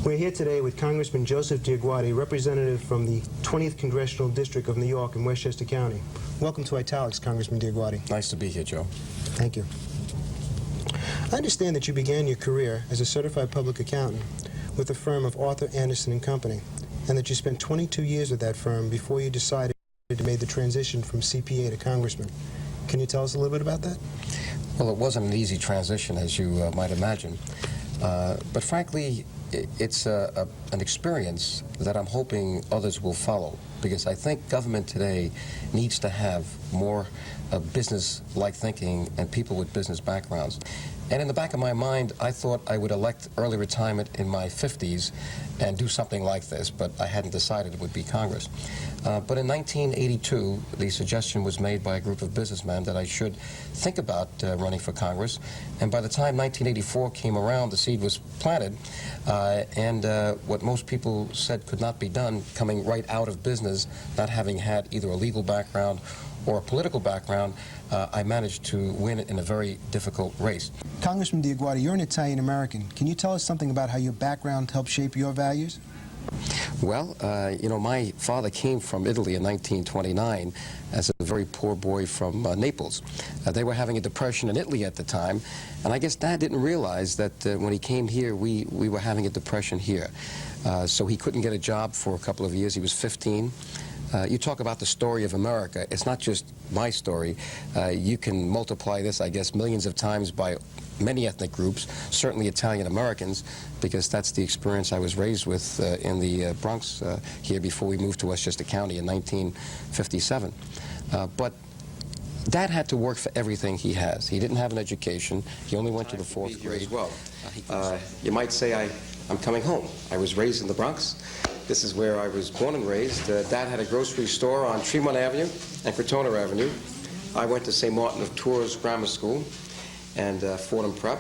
We're here today with Congressman Joseph DioGuardi, representative from the 20th Congressional District of New York in Westchester County. Welcome to Italics, Congressman DioGuardi. Nice to be here, Joe. Thank you. I understand that you began your career as a certified public accountant with the firm of Arthur Anderson and Company, and that you spent 22 years with that firm before you decided to make the transition from CPA to congressman. Can you tell us a little bit about that? Well, it wasn't an easy transition, as you might imagine. But frankly, it's an experience that I'm hoping others will follow, because I think government today needs to have more business-like thinking and people with business backgrounds. And in the back of my mind, I thought I would elect early retirement in my 50s and do something like this, but I hadn't decided it would be Congress. But in 1982, the suggestion was made by a group of businessmen that I should think about running for Congress. And by the time 1984 came around, the seed was planted, and what most people said could not be done, coming right out of business, not having had either a legal background or a political background, I managed to win in a very difficult race. Congressman DioGuardi, you're an Italian-American. Can you tell us something about how your background helped shape your values? Well, you know, my father came from Italy in 1929 as a very poor boy from Naples. They were having a depression in Italy at the time, and I guess Dad didn't realize that when he came here, we were having a depression here. So he couldn't get a job for a couple of years. He was 15. You talk about the story of America. It's not just my story. You can multiply this, I guess, millions of times by many ethnic groups, certainly Italian Americans, because that's the experience I was raised with in the Bronx here before we moved to Westchester County in 1957. But Dad had to work for everything he has. He didn't have an education. He only went to the 4th grade. As well. You might say I'm coming home. I was raised in the Bronx. This is where I was born and raised. Dad had a grocery store on Tremont Avenue and Crotona Avenue. I went to St. Martin of Tours Grammar School and Fordham Prep.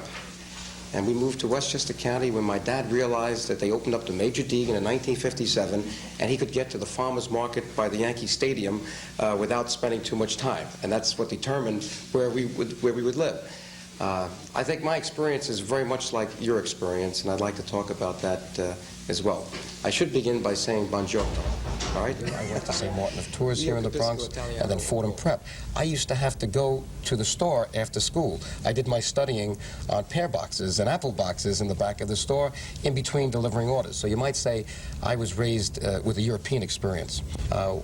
And we moved to Westchester County when my dad realized that they opened up the Major Deegan in 1957, and he could get to the farmer's market by the Yankee Stadium without spending too much time. And that's what determined where we would live. I think my experience is very much like your experience, and I'd like to talk about that as well. I should begin by saying buongiorno, all right? I went to St. Martin of Tours here in the Bronx, and then Fordham Prep. I used to have to go to the store after school. I did my studying on pear boxes and apple boxes in the back of the store in between delivering orders. So you might say I was raised with a European experience.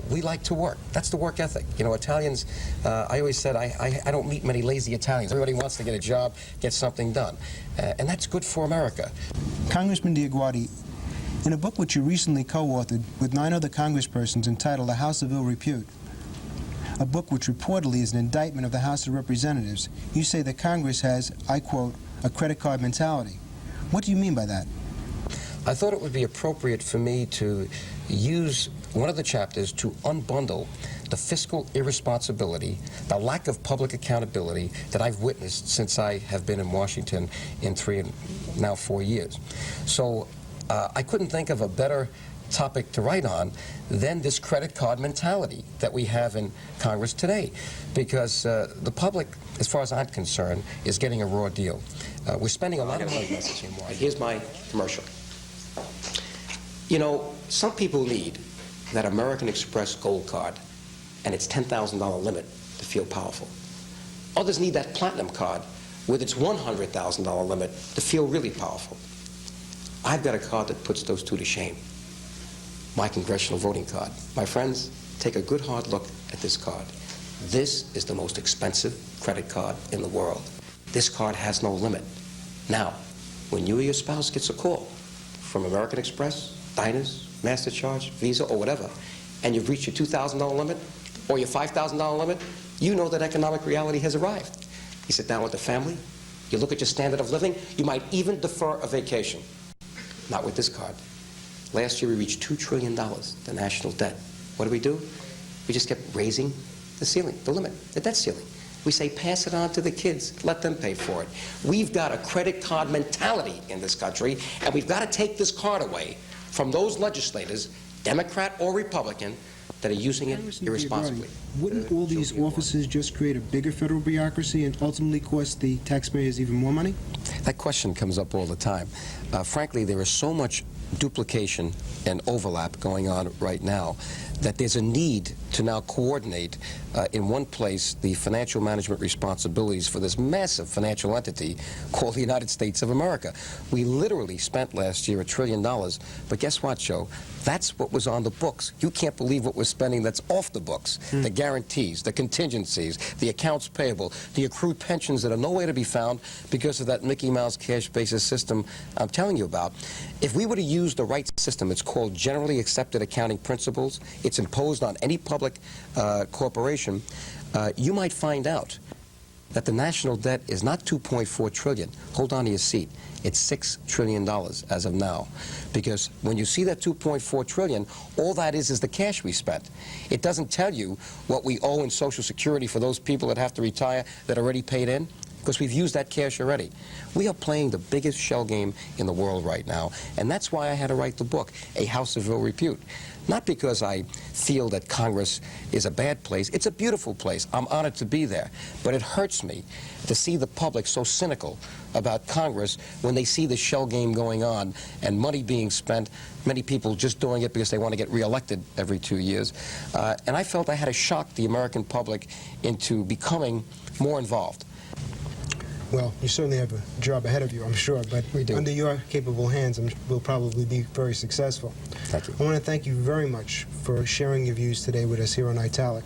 We like to work. That's the work ethic. You know, Italians, I always said I don't meet many lazy Italians. Everybody wants to get a job, get something done. And that's good for America. Congressman DioGuardi, in a book which you recently co-authored with 9 other congresspersons entitled A House of Ill Repute, a book which reportedly is an indictment of the House of Representatives, you say that Congress has, I quote, a credit card mentality. What do you mean by that? I thought it would be appropriate for me to use one of the chapters to unbundle the fiscal irresponsibility, the lack of public accountability that I've witnessed since I have been in Washington in 3 and now 4 years. So I couldn't think of a better topic to write on than this credit card mentality that we have in Congress today, because the public, as far as I'm concerned, is getting a raw deal. We're spending a lot of money. Here's my commercial. You know, some people need that American Express Gold Card and its $10,000 limit to feel powerful. Others need that Platinum Card with its $100,000 limit to feel really powerful. I've got a card that puts those two to shame. My congressional voting card. My friends, take a good hard look at this card. This is the most expensive credit card in the world. This card has no limit. Now, when you or your spouse gets a call from American Express, Diners, MasterCharge, Visa, or whatever, and you've reached your $2,000 limit or your $5,000 limit, you know that economic reality has arrived. You sit down with the family, you look at your standard of living, you might even defer a vacation. Not with this card. Last year we reached $2 trillion, the national debt. What do? We just kept raising the ceiling, the limit, the debt ceiling. We say pass it on to the kids, let them pay for it. We've got a credit card mentality in this country, and we've got to take this card away from those legislators, Democrat or Republican, that are using it irresponsibly. Wouldn't all these offices just create a bigger federal bureaucracy and ultimately cost the taxpayers even more money? That question comes up all the time. Frankly, there is so much duplication and overlap going on right now, that there's a need to now coordinate in one place the financial management responsibilities for this massive financial entity called the United States of America. We literally spent last year $1 trillion, but guess what, Joe? That's what was on the books. You can't believe what we're spending that's off the books. The guarantees, the contingencies, the accounts payable, the accrued pensions that are nowhere to be found because of that Mickey Mouse cash basis system I'm telling you about. If we were to use the right system, it's called generally accepted accounting principles. It's imposed on any public corporation. You might find out that the national debt is not $2.4 trillion. Hold on to your seat. It's $6 trillion as of now. Because when you see that $2.4 trillion, all that is the cash we spent. It doesn't tell you what we owe in Social Security for those people that have to retire that already paid in, because we've used that cash already. We are playing the biggest shell game in the world right now, and that's why I had to write the book, A House of Ill Repute. Not because I feel that Congress is a bad place. It's a beautiful place. I'm honored to be there. But it hurts me to see the public so cynical about Congress when they see the shell game going on and money being spent, many people just doing it because they want to get reelected every 2 years. And I felt I had to shock the American public into becoming more involved. Well, you certainly have a job ahead of you, I'm sure, but under your capable hands, we'll probably be very successful. Thank you. I want to thank you very much for sharing your views today with us here on Italics.